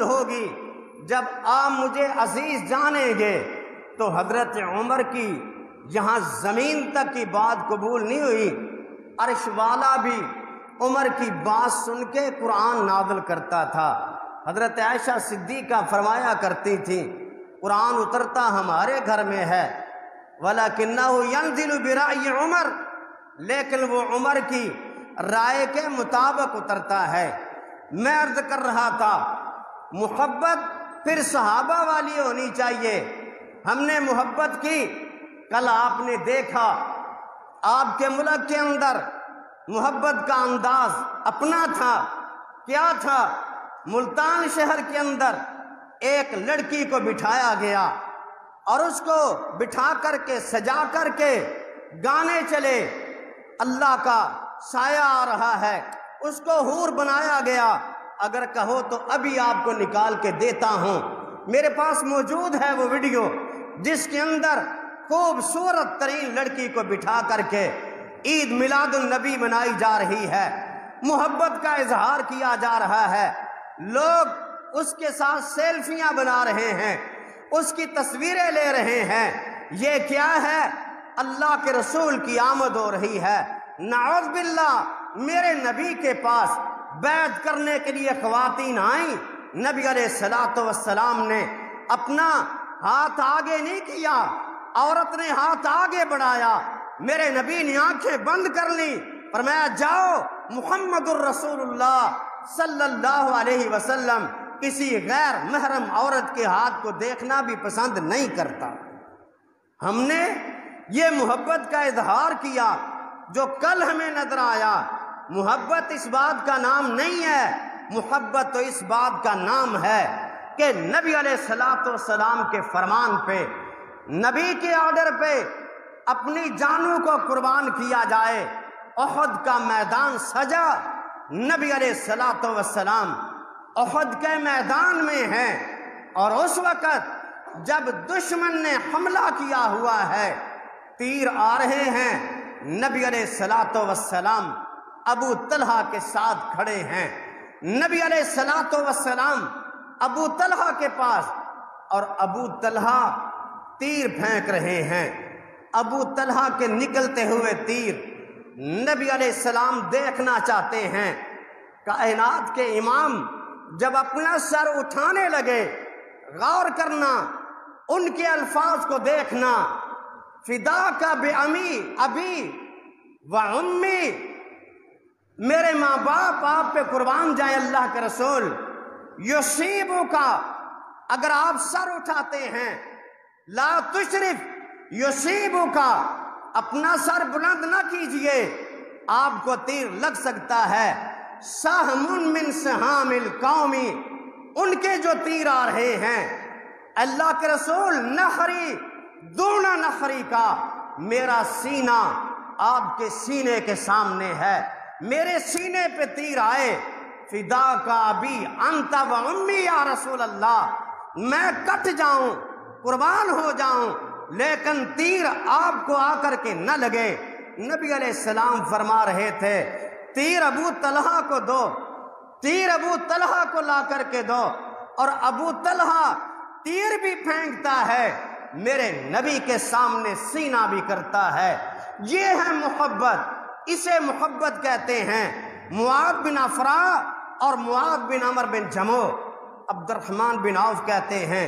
ہوگی جب آپ مجھے عزیز جانیں گے۔ تو حضرت عمر کی یہاں زمین تک کی بات قبول نہیں ہوئی، عرش والا بھی عمر کی بات سن کے قرآن نازل کرتا تھا۔ حضرت عائشہ صدیقہ فرمایا کرتی تھیں قرآن اترتا ہمارے گھر میں ہے، وَلَكِنَّهُ يَنزِلُ بِرَأْيِ عمر، لیکن وہ عمر کی رائے کے مطابق اترتا ہے۔ میں عرض کر رہا تھا محبت پھر صحابہ والی ہونی چاہیے۔ ہم نے محبت کی، کل آپ نے دیکھا آپ کے ملک کے اندر محبت کا انداز اپنا تھا۔ کیا تھا؟ ملتان شہر کے اندر ایک لڑکی کو بٹھایا گیا اور اس کو بٹھا کر کے سجا کر کے گانے چلے، اللہ کا سایہ آ رہا ہے، اس کو حور بنایا گیا۔ اگر کہو تو ابھی آپ کو نکال کے دیتا ہوں، میرے پاس موجود ہے وہ ویڈیو جس کے اندر خوبصورت ترین لڑکی کو بٹھا کر کے عید میلاد النبی منائی جا رہی ہے، محبت کا اظہار کیا جا رہا ہے، لوگ اس کے ساتھ سیلفیاں بنا رہے ہیں، اس کی تصویریں لے رہے ہیں۔ یہ کیا ہے؟ اللہ کے رسول کی آمد ہو رہی ہے۔ نعوذ باللہ، میرے نبی کے پاس بیعت کرنے کے لیے خواتین آئیں، نبی علیہ الصلوۃ والسلام نے اپنا ہاتھ آگے نہیں کیا، عورت نے ہاتھ آگے بڑھایا، میرے نبی نے آنکھیں بند کر لی، فرمایا جاؤ، محمد الرسول اللہ صلی اللہ علیہ وسلم کسی غیر محرم عورت کے ہاتھ کو دیکھنا بھی پسند نہیں کرتا۔ ہم نے یہ محبت کا اظہار کیا جو کل ہمیں نظر آیا۔ محبت اس بات کا نام نہیں ہے، محبت تو اس بات کا نام ہے کہ نبی علیہ الصلوۃ والسلام کے فرمان پہ، نبی کے آرڈر پہ اپنی جانوں کو قربان کیا جائے۔ احد کا میدان سجا، نبی علیہ الصلوۃ والسلام احد کے میدان میں ہیں، اور اس وقت جب دشمن نے حملہ کیا ہوا ہے، تیر آ رہے ہیں، نبی علیہ الصلوۃ والسلام ابو طلحہ کے ساتھ کھڑے ہیں، نبی علیہ الصلوۃ والسلام ابو طلحہ کے پاس، اور ابو طلحہ تیر پھینک رہے ہیں۔ ابو طلحہ کے نکلتے ہوئے تیر نبی علیہ السلام دیکھنا چاہتے ہیں۔ کائنات کے امام جب اپنا سر اٹھانے لگے، غور کرنا، ان کے الفاظ کو دیکھنا، فداک بعمی ابی و امی، میرے ماں باپ آپ پہ قربان جائیں اللہ کے رسول، یصیبو کا، اگر آپ سر اٹھاتے ہیں، لا تشرف یصیبو کا، اپنا سر بلند نہ کیجئے، آپ کو تیر لگ سکتا ہے۔ سہم من سہام القوم، ان کے جو تیر آ رہے ہیں، اللہ کے رسول نخری دونا نخری کا، میرا سینہ آپ کے سینے کے سامنے ہے، میرے سینے پہ تیر آئے، فدا کا ابی انت و امی یا رسول اللہ، میں کٹ جاؤں، قربان ہو جاؤں، لیکن تیر آپ کو آ کر کے نہ لگے۔ نبی علیہ السلام فرما رہے تھے تیر ابو طلحہ کو دو، تیر ابو طلحہ کو لا کر کے دو، اور ابو طلحہ تیر بھی پھینکتا ہے، میرے نبی کے سامنے سینہ بھی کرتا ہے۔ یہ ہے محبت، اسے محبت کہتے ہیں۔ معاذ بن افرا اور معاذ بن عمر بن جموع، عبد الرحمن بن عوف کہتے ہیں،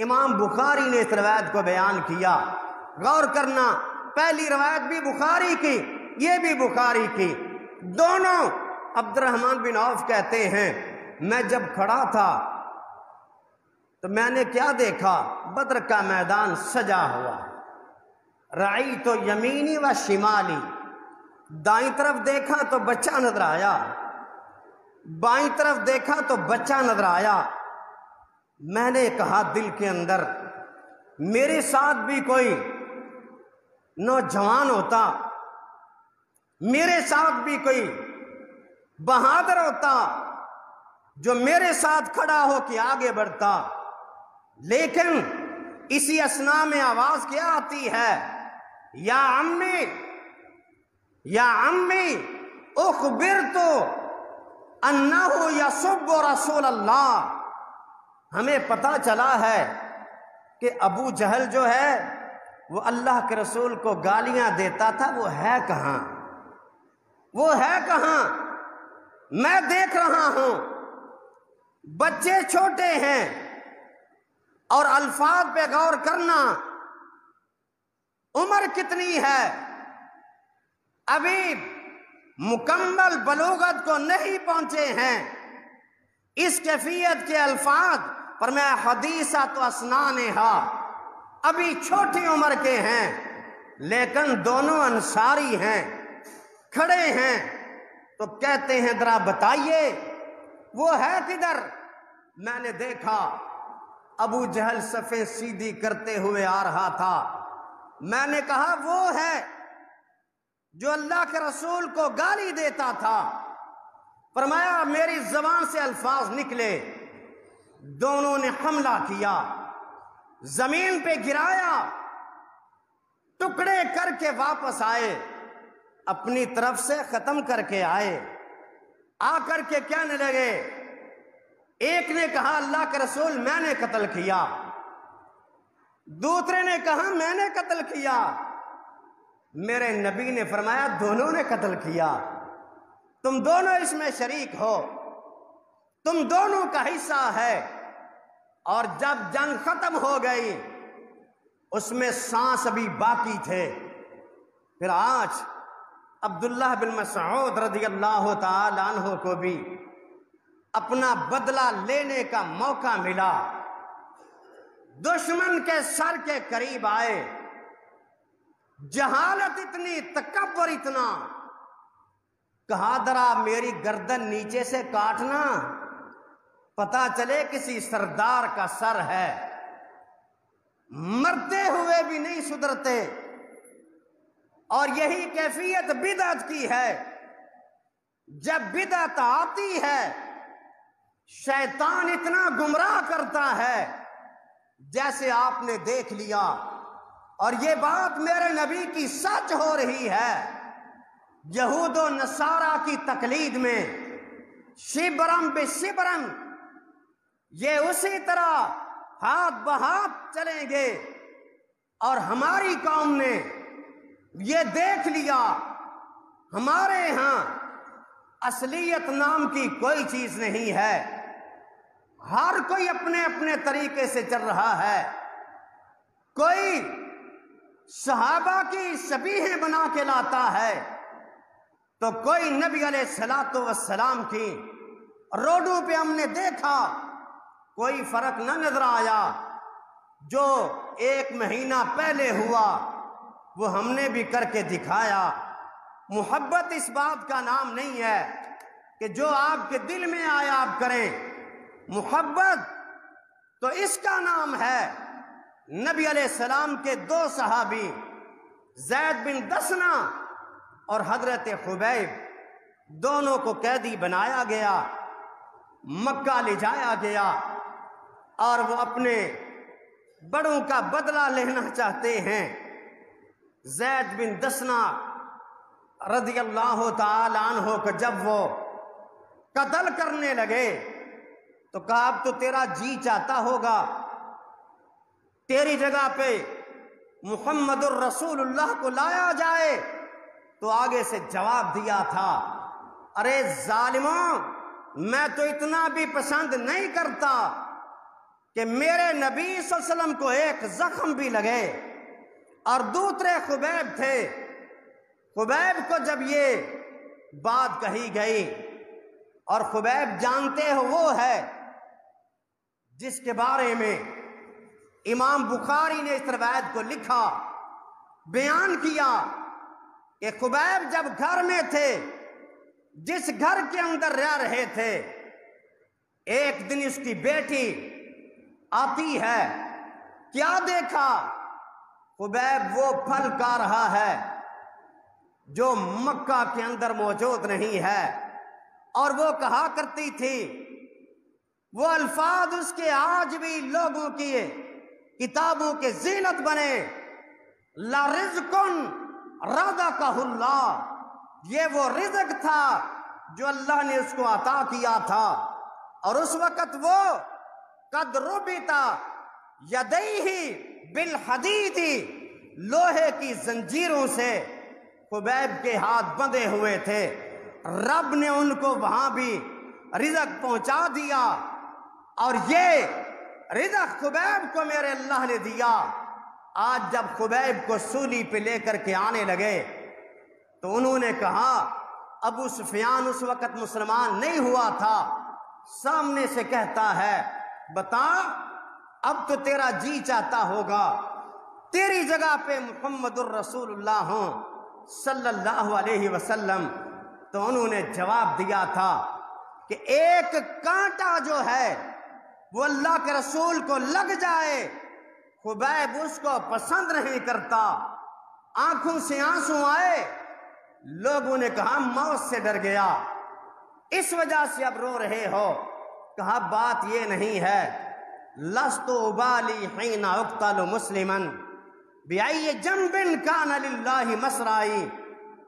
امام بخاری نے اس روایت کو بیان کیا۔ غور کرنا، پہلی روایت بھی بخاری کی، یہ بھی بخاری کی، دونوں۔ عبد الرحمن بن عوف کہتے ہیں میں جب کھڑا تھا تو میں نے کیا دیکھا؟ بدر کا میدان سجا ہوا، رعیت یمینی و شمالی، دائیں طرف دیکھا تو بچہ نظر آیا، بائیں طرف دیکھا تو بچہ نظر آیا۔ میں نے کہا دل کے اندر، میرے ساتھ بھی کوئی نوجوان ہوتا، میرے ساتھ بھی کوئی بہادر ہوتا جو میرے ساتھ کھڑا ہو کے آگے بڑھتا، لیکن اسی اثناء میں آواز کیا آتی ہے؟ یا عمی، یا عمی اخبرتو انہ یسب رسول اللہ، ہمیں پتہ چلا ہے کہ ابو جہل جو ہے وہ اللہ کے رسول کو گالیاں دیتا تھا، وہ ہے کہاں؟ وہ ہے کہاں؟ میں دیکھ رہا ہوں بچے چھوٹے ہیں، اور الفاظ پہ غور کرنا، عمر کتنی ہے، ابھی مکمل بلوغت کو نہیں پہنچے ہیں، اس کیفیت کے الفاظ پر میں حدیثت و اسنانہا، ابھی چھوٹی عمر کے ہیں، لیکن دونوں انصاری ہیں، کھڑے ہیں، تو کہتے ہیں ذرا بتائیے وہ ہے کدھر؟ میں نے دیکھا ابو جہل صفیں سیدھی کرتے ہوئے آ رہا تھا۔ میں نے کہا وہ ہے جو اللہ کے رسول کو گالی دیتا تھا۔ فرمایا میری زبان سے الفاظ نکلے، دونوں نے حملہ کیا، زمین پہ گرایا، ٹکڑے کر کے واپس آئے، اپنی طرف سے ختم کر کے آئے، آ کر کے کہنے لگے، ایک نے کہا اللہ کے رسول میں نے قتل کیا، دوسرے نے کہا میں نے قتل کیا۔ میرے نبی نے فرمایا دونوں نے قتل کیا، تم دونوں اس میں شریک ہو، تم دونوں کا حصہ ہے۔ اور جب جنگ ختم ہو گئی، اس میں سانس ابھی باقی تھے، پھر آج عبداللہ بن مسعود رضی اللہ تعالی عنہ کو بھی اپنا بدلہ لینے کا موقع ملا، دشمن کے سر کے قریب آئے، جہالت اتنی، تکبر اتنا، کہا ذرا میری گردن نیچے سے کاٹنا، پتا چلے کسی سردار کا سر ہے۔ مرتے ہوئے بھی نہیں سدھرتے، اور یہی کیفیت بدعت کی ہے۔ جب بدعت آتی ہے شیطان اتنا گمراہ کرتا ہے، جیسے آپ نے دیکھ لیا، اور یہ بات میرے نبی کی سچ ہو رہی ہے، یہود و نصارہ کی تقلید میں شبرم بشبرم یہ اسی طرح ہاتھ بہاتھ چلیں گے، اور ہماری قوم نے یہ دیکھ لیا ہمارے ہاں اصلیت نام کی کوئی چیز نہیں ہے، ہر کوئی اپنے اپنے طریقے سے چل رہا ہے، کوئی صحابہ کی شبیہیں بنا کے لاتا ہے، تو کوئی نبی علیہ الصلوۃ والسلام کی۔ روڈوں پہ ہم نے دیکھا کوئی فرق نہ نظر آیا، جو 1 مہینہ پہلے ہوا وہ ہم نے بھی کر کے دکھایا۔ محبت اس بات کا نام نہیں ہے کہ جو آپ کے دل میں آئے آپ کریں، محبت تو اس کا نام ہے نبی علیہ السلام کے 2 صحابی زید بن دسنہ اور حضرت خبیب، دونوں کو قیدی بنایا گیا، مکہ لے جایا گیا، اور وہ اپنے بڑوں کا بدلہ لینا چاہتے ہیں۔ زید بن دسنہ رضی اللہ تعالی عنہ کو جب وہ قتل کرنے لگے تو کہا اب تو تیرا جی چاہتا ہوگا تیری جگہ پہ محمد الرسول اللہ کو لایا جائے، تو آگے سے جواب دیا تھا، ارے ظالموں، میں تو اتنا بھی پسند نہیں کرتا کہ میرے نبی صلی اللہ علیہ وسلم کو ایک زخم بھی لگے۔ اور دوسرے خبیب تھے، خبیب کو جب یہ بات کہی گئی، اور خبیب جانتے ہو وہ ہے جس کے بارے میں امام بخاری نے اس روایت کو لکھا، بیان کیا کہ خبیب جب گھر میں تھے، جس گھر کے اندر رہ رہے تھے، ایک دن اس کی بیٹی آتی ہے، کیا دیکھا؟ خبیب وہ پھل کھا رہا ہے جو مکہ کے اندر موجود نہیں ہے، اور وہ کہا کرتی تھی، وہ الفاظ اس کے آج بھی لوگوں کی کتابوں کے زینت بنے، لَرِزْقٌ رَزَقَهُ اللَّهُ، یہ وہ رزق تھا جو اللہ نے اس کو عطا کیا تھا، اور اس وقت وہ قد ربطا یدیہ بالحدید، لوہے کی زنجیروں سے خبیب کے ہاتھ بندھے ہوئے تھے، رب نے ان کو وہاں بھی رزق پہنچا دیا، اور یہ رزق خبیب کو میرے اللہ نے دیا۔ آج جب خبیب کو سولی پہ لے کر کے آنے لگے تو انہوں نے کہا، ابو سفیان اس وقت مسلمان نہیں ہوا تھا، سامنے سے کہتا ہے بتا اب تو تیرا جی چاہتا ہوگا تیری جگہ پہ محمد الرسول اللہ ہوں صلی اللہ علیہ وسلم۔ تو انہوں نے جواب دیا تھا کہ ایک کانٹا جو ہے وہ اللہ کے رسول کو لگ جائے، خبیب اس کو پسند نہیں کرتا۔ آنکھوں سے آنسو آئے، لوگوں نے کہا موت سے ڈر گیا، اس وجہ سے اب رو رہے ہو۔ کہا بات یہ نہیں ہے، لست ابالی حین اقتل مسلما بأی جنب کان للہ مسرائی،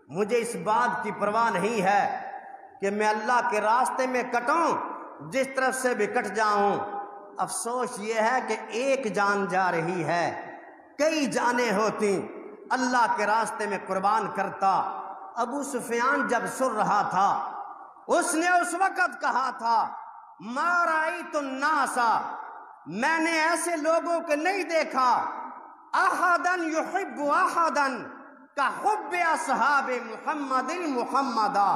مجھے اس بات کی پرواہ نہیں ہے کہ میں اللہ کے راستے میں کٹوں، جس طرف سے بھی کٹ جاؤں، افسوس یہ ہے کہ ایک جان جا رہی ہے، کئی جانیں ہوتی، اللہ کے راستے میں قربان کرتا۔ ابو سفیان جب سن رہا تھا اس نے اس وقت کہا تھا، ما رأیت الناس، میں نے ایسے لوگوں کو نہیں دیکھا، احدا یحب احدا کحب اصحاب محمد محمدا،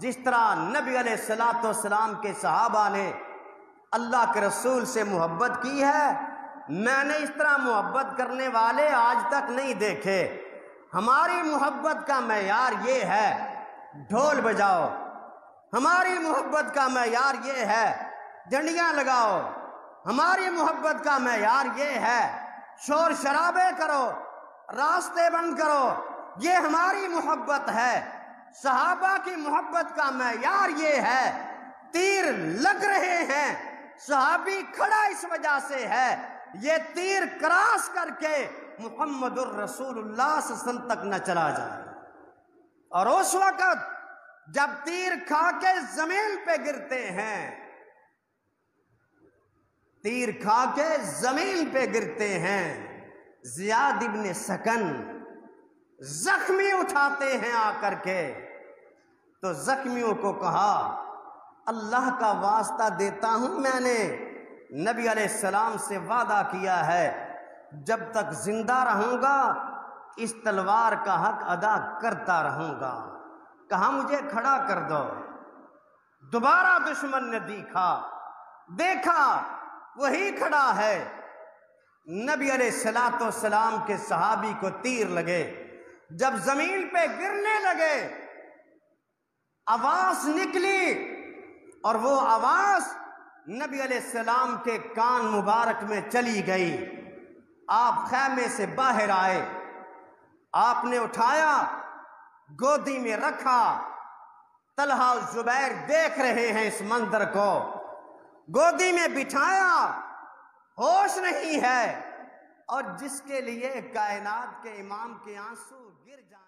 جس طرح نبی علیہ السلام کے صحابہ نے اللہ کے رسول سے محبت کی ہے، میں نے اس طرح محبت کرنے والے آج تک نہیں دیکھے۔ ہماری محبت کا معیار یہ ہے ڈھول بجاؤ، ہماری محبت کا معیار یہ ہے جھنڈیاں لگاؤ، ہماری محبت کا معیار یہ ہے شور شرابے کرو، راستے بند کرو، یہ ہماری محبت ہے۔ صحابہ کی محبت کا معیار یہ ہے تیر لگ رہے ہیں، صحابی کھڑا اس وجہ سے ہے یہ تیر کراس کر کے محمد الرسول اللہ صلی اللہ علیہ وسلم تک نہ چلا جائے۔ اور اس وقت جب تیر کھا کے زمین پہ گرتے ہیں، تیر کھا کے زمین پہ گرتے ہیں، زیاد ابن سکن زخمی اٹھاتے ہیں آ کر کے، تو زخمیوں کو کہا اللہ کا واسطہ دیتا ہوں، میں نے نبی علیہ السلام سے وعدہ کیا ہے جب تک زندہ رہوں گا اس تلوار کا حق ادا کرتا رہوں گا۔ کہا مجھے کھڑا کر دو۔ دوبارہ دشمن نے دیکھا وہی کھڑا ہے۔ نبی علیہ السلام کے صحابی کو تیر لگے، جب زمین پہ گرنے لگے آواز نکلی، اور وہ آواز نبی علیہ السلام کے کان مبارک میں چلی گئی۔ آپ خیمے سے باہر آئے، آپ نے اٹھایا، گودی میں رکھا، طلحہ و زبیر دیکھ رہے ہیں اس منظر کو، گودی میں بٹھایا، ہوش نہیں ہے، اور جس کے لیے کائنات کے امام کے آنسو گر جائیں۔